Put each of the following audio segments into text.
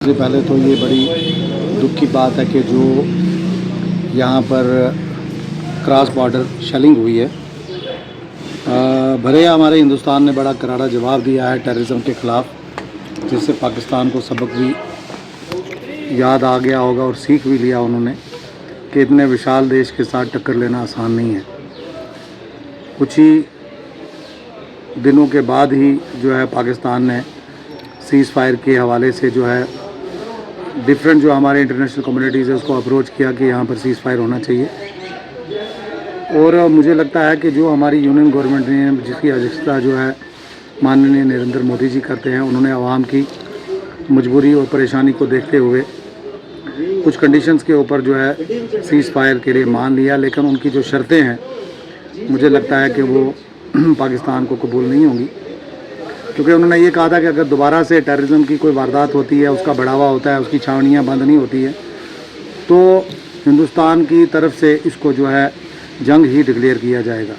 सबसे पहले तो ये बड़ी दुख की बात है कि जो यहाँ पर क्रॉस बॉर्डर शेलिंग हुई है, भले हमारे हिंदुस्तान ने बड़ा करारा जवाब दिया है टेररिज्म के ख़िलाफ़, जिससे पाकिस्तान को सबक भी याद आ गया होगा और सीख भी लिया उन्होंने कि इतने विशाल देश के साथ टक्कर लेना आसान नहीं है। कुछ ही दिनों के बाद ही जो है पाकिस्तान ने सीज़ फायर के हवाले से जो है डिफरेंट जो हमारे इंटरनेशनल कम्युनिटीज़ है उसको अप्रोच किया कि यहाँ पर सीज़ फायर होना चाहिए। और मुझे लगता है कि जो हमारी यूनियन गवर्नमेंट ने, जिसकी अध्यक्षता जो है माननीय नरेंद्र मोदी जी करते हैं, उन्होंने आवाम की मजबूरी और परेशानी को देखते हुए कुछ कंडीशंस के ऊपर जो है सीज़ फायर के लिए मान लिया, लेकिन उनकी जो शर्तें हैं मुझे लगता है कि वो पाकिस्तान को कबूल नहीं होंगी, क्योंकि उन्होंने ये कहा था कि अगर दोबारा से टेररिज्म की कोई वारदात होती है, उसका बढ़ावा होता है, उसकी छावनियाँ बंद नहीं होती है, तो हिंदुस्तान की तरफ से इसको जो है जंग ही डिक्लेयर किया जाएगा।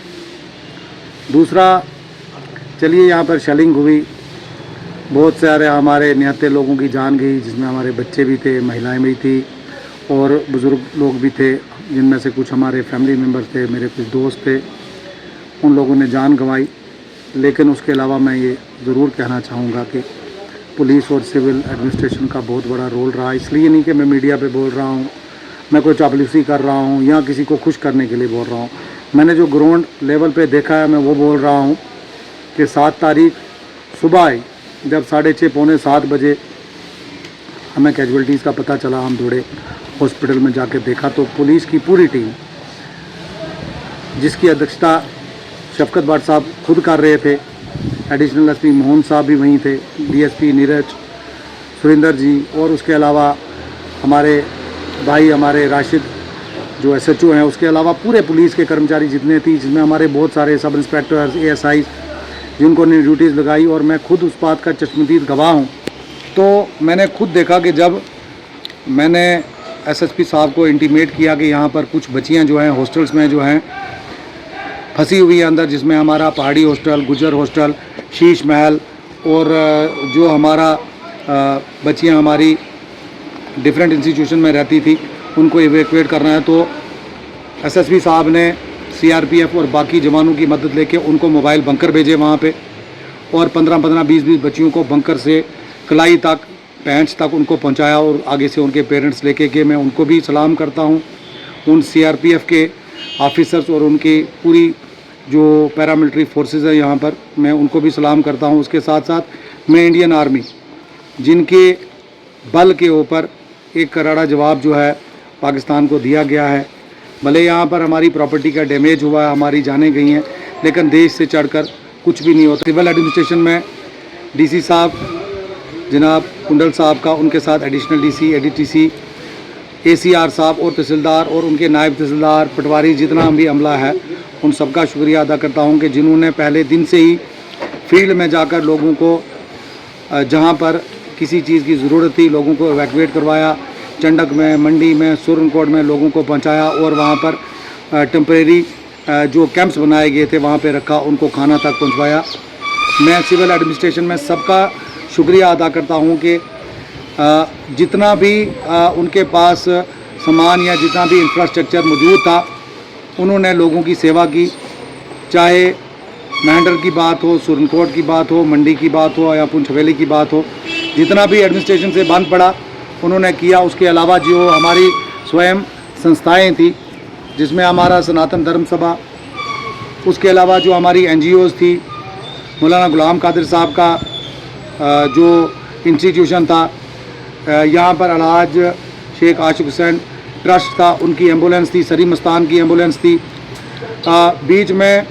दूसरा, चलिए यहाँ पर शेलिंग हुई, बहुत सारे हमारे निहत्थे लोगों की जान गई, जिसमें हमारे बच्चे भी थे, महिलाएं भी थी और बुज़ुर्ग लोग भी थे, जिनमें से कुछ हमारे फैमिली मेम्बर्स थे, मेरे कुछ दोस्त थे, उन लोगों ने जान गंवाई। लेकिन उसके अलावा मैं ये ज़रूर कहना चाहूँगा कि पुलिस और सिविल एडमिनिस्ट्रेशन का बहुत बड़ा रोल रहा। इसलिए नहीं कि मैं मीडिया पे बोल रहा हूँ, मैं कोई चापलूसी कर रहा हूँ या किसी को खुश करने के लिए बोल रहा हूँ। मैंने जो ग्राउंड लेवल पे देखा है, मैं वो बोल रहा हूँ कि 7 तारीख सुबह जब 6:30 पौने 7 बजे हमें कैजुअल्टीज़ का पता चला, हम दौड़े हॉस्पिटल में जाके देखा तो पुलिस की पूरी टीम, जिसकी अध्यक्षता शफकत भट्ट साहब खुद कर रहे थे, एडिशनल एसपी मोहन साहब भी वहीं थे, डीएसपी नीरज, सुरेंद्र जी, और उसके अलावा हमारे भाई हमारे राशिद जो एसएचओ हैं, उसके अलावा पूरे पुलिस के कर्मचारी जितने थी, जिसमें हमारे बहुत सारे सब इंस्पेक्टर्स, एएसआई जिनको ने ड्यूटीज़ लगाई, और मैं खुद उस बात का चश्मदीद गवाह हूँ। तो मैंने खुद देखा कि जब मैंने एसएसपी साहब को इंटीमेट किया कि यहाँ पर कुछ बच्चियाँ जो हैं हॉस्टल्स में जो हैं फंसी हुई है अंदर, जिसमें हमारा पहाड़ी हॉस्टल, गुजर हॉस्टल, शीश महल और जो हमारा बच्चियाँ हमारी डिफरेंट इंस्टीट्यूशन में रहती थी, उनको इवैक्यूएट करना है, तो एसएसपी साहब ने सीआरपीएफ और बाकी जवानों की मदद लेके उनको मोबाइल बंकर भेजे वहाँ पे, और 15-15, 20-20 बच्चियों को बंकर से कलाई तक, पैंट्स तक उनको पहुँचाया, और आगे से उनके पेरेंट्स लेके गए। मैं उनको भी सलाम करता हूँ, उन सीआरपीएफ के ऑफिसर्स और उनकी पूरी जो पैरामिलिट्री फोर्सेस है यहाँ पर, मैं उनको भी सलाम करता हूँ। उसके साथ साथ मैं इंडियन आर्मी, जिनके बल के ऊपर एक करारा जवाब जो है पाकिस्तान को दिया गया है, भले यहाँ पर हमारी प्रॉपर्टी का डैमेज हुआ है, हमारी जानें गई हैं, लेकिन देश से चढ़कर कुछ भी नहीं होता। सिविल एडमिनिस्ट्रेशन में डीसी साहब जनाब कुंडल साहब का, उनके साथ एडिशनल डीसी, एडीटीसी, एसीआर साहब और तहसीलदार और उनके नायब तहसीलदार, पटवारी, जितना भी अमला है, उन सबका शुक्रिया अदा करता हूं कि जिन्होंने पहले दिन से ही फील्ड में जाकर लोगों को जहां पर किसी चीज़ की ज़रूरत थी, लोगों को इवैक्यूएट करवाया, चंडक में, मंडी में, सुरनकोट में लोगों को पहुंचाया, और वहां पर टेम्परेरी जो कैंप्स बनाए गए थे वहां पे रखा, उनको खाना तक पहुँचवाया। मैं सिविल एडमिनिस्ट्रेशन में सबका शुक्रिया अदा करता हूँ कि जितना भी उनके पास सामान या जितना भी इंफ्रास्ट्रक्चर मौजूद था, उन्होंने लोगों की सेवा की, चाहे महंडर की बात हो, सुरनकोट की बात हो, मंडी की बात हो या पुंछ हवेली की बात हो, जितना भी एडमिनिस्ट्रेशन से बंद पड़ा उन्होंने किया। उसके अलावा जो हमारी स्वयं संस्थाएं थी, जिसमें हमारा सनातन धर्म सभा, उसके अलावा जो हमारी एनजीओज़ थी, मौलाना गुलाम कादिर साहब का जो इंस्टीट्यूशन था, यहाँ पर अलहाज शेख आशिक हुसैन ट्रस्ट था, उनकी एम्बुलेंस थी, सरी मस्तान की एम्बुलेंस थी, बीच में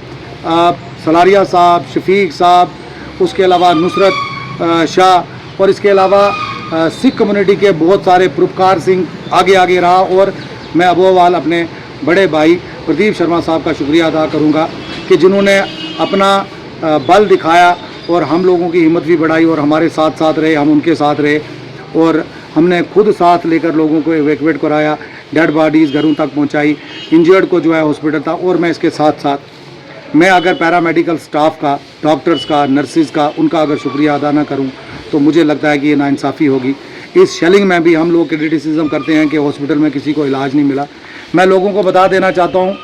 सलारिया साहब, शफीक साहब, उसके अलावा नुसरत शाह, और इसके अलावा सिख कम्युनिटी के बहुत सारे परोपकार सिंह आगे आगे रहा। और मैं अबोवाल अपने बड़े भाई प्रदीप शर्मा साहब का शुक्रिया अदा करूँगा कि जिन्होंने अपना बल दिखाया और हम लोगों की हिम्मत भी बढ़ाई और हमारे साथ साथ रहे, हम उनके साथ रहे, और हमने खुद साथ लेकर लोगों को इवैक्यूएट कराया, डेड बॉडीज़ घरों तक पहुंचाई, इंजर्ड को जो है हॉस्पिटल था। और मैं इसके साथ साथ मैं अगर पैरामेडिकल स्टाफ का, डॉक्टर्स का, नर्सिस का, उनका अगर शुक्रिया अदा ना करूं तो मुझे लगता है कि ये नाइंसाफ़ी होगी। इस शेलिंग में भी हम लोग क्रिटिसिज्म करते हैं कि हॉस्पिटल में किसी को इलाज नहीं मिला। मैं लोगों को बता देना चाहता हूँ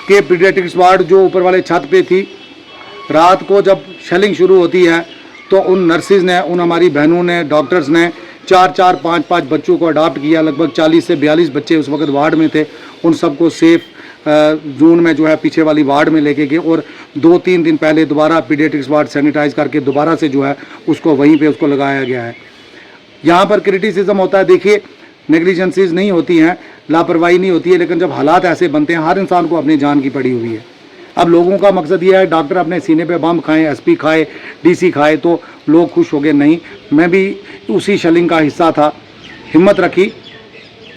कि पीडियाट्रिक्स वार्ड जो ऊपर वाले छत पे थी, रात को जब शेलिंग शुरू होती है तो उन नर्सिस ने, उन हमारी बहनों ने, डॉक्टर्स ने 4-4, 5-5 बच्चों को अडॉप्ट किया। लगभग 40 से 42 बच्चे उस वक्त वार्ड में थे। उन सबको सेफ जोन में जो है पीछे वाली वार्ड में लेके गए और 2-3 दिन पहले दोबारा पीडियाट्रिक्स वार्ड सैनिटाइज करके दोबारा से जो है उसको वहीं पे उसको लगाया गया है। यहाँ पर क्रिटिसिज्म होता है, देखिए नेग्लिजेंसीज नहीं होती हैं, लापरवाही नहीं होती है, लेकिन जब हालात ऐसे बनते हैं, हर इंसान को अपनी जान की पड़ी हुई है। अब लोगों का मकसद ये है डॉक्टर अपने सीने पे बम खाएं, एसपी खाए, डीसी खाए तो लोग खुश हो गए। नहीं, मैं भी उसी शेलिंग का हिस्सा था, हिम्मत रखी।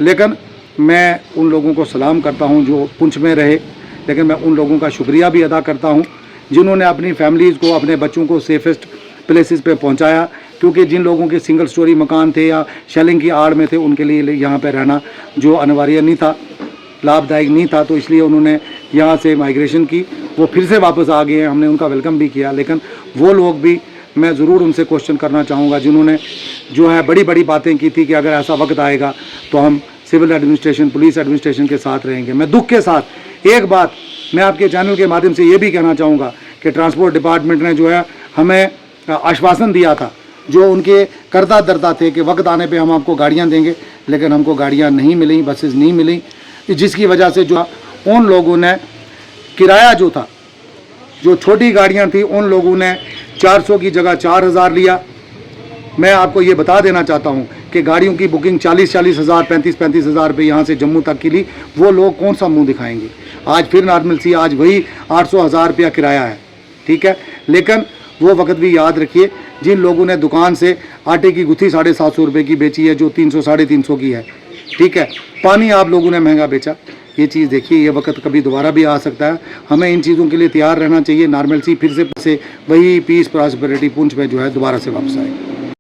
लेकिन मैं उन लोगों को सलाम करता हूं जो पुंछ में रहे, लेकिन मैं उन लोगों का शुक्रिया भी अदा करता हूं जिन्होंने अपनी फैमिलीज़ को, अपने बच्चों को सेफेस्ट प्लेसेस पे पहुंचाया। क्योंकि जिन लोगों के सिंगल स्टोरी मकान थे या शेलिंग की आड़ में थे, उनके लिए यहाँ पे रहना जो अनिवार्य नहीं था, लाभदायक नहीं था, तो इसलिए उन्होंने यहाँ से माइग्रेशन की। वो फिर से वापस आ गए हैं, हमने उनका वेलकम भी किया। लेकिन वो लोग भी मैं ज़रूर उनसे क्वेश्चन करना चाहूँगा जिन्होंने जो है बड़ी बड़ी बातें की थी कि अगर ऐसा वक्त आएगा तो हम सिविल एडमिनिस्ट्रेशन, पुलिस एडमिनिस्ट्रेशन के साथ रहेंगे। मैं दुख के साथ एक बात मैं आपके चैनल के माध्यम से ये भी कहना चाहूँगा कि ट्रांसपोर्ट डिपार्टमेंट ने जो है हमें आश्वासन दिया था, जो उनके करता धरता थे कि वक्त आने पे हम आपको गाड़ियाँ देंगे, लेकिन हमको गाड़ियाँ नहीं मिली, बसेस नहीं मिली, जिसकी वजह से जो उन लोगों ने किराया जो था, जो छोटी गाड़ियाँ थी, उन लोगों ने 400 की जगह 4000 लिया। मैं आपको ये बता देना चाहता हूँ कि गाड़ियों की बुकिंग 40-40 हज़ार, 35-35 हज़ार रुपये यहाँ से जम्मू तक की ली। वो लोग कौन सा मुंह दिखाएंगे? आज फिर नॉर्मल सी, आज वही 800-1000 रुपया किराया है, ठीक है। लेकिन वो वक्त भी याद रखिए जिन लोगों ने दुकान से आटे की गुत्थी 750 रुपये की बेची है, जो 300-350 की है, ठीक है। पानी आप लोगों ने महंगा बेचा। ये चीज़ देखिए, ये वक्त कभी दोबारा भी आ सकता है। हमें इन चीज़ों के लिए तैयार रहना चाहिए। नॉर्मल सी फिर से वही पीस, प्रॉस्पेरिटी पुंछ में जो है दोबारा से वापस आए।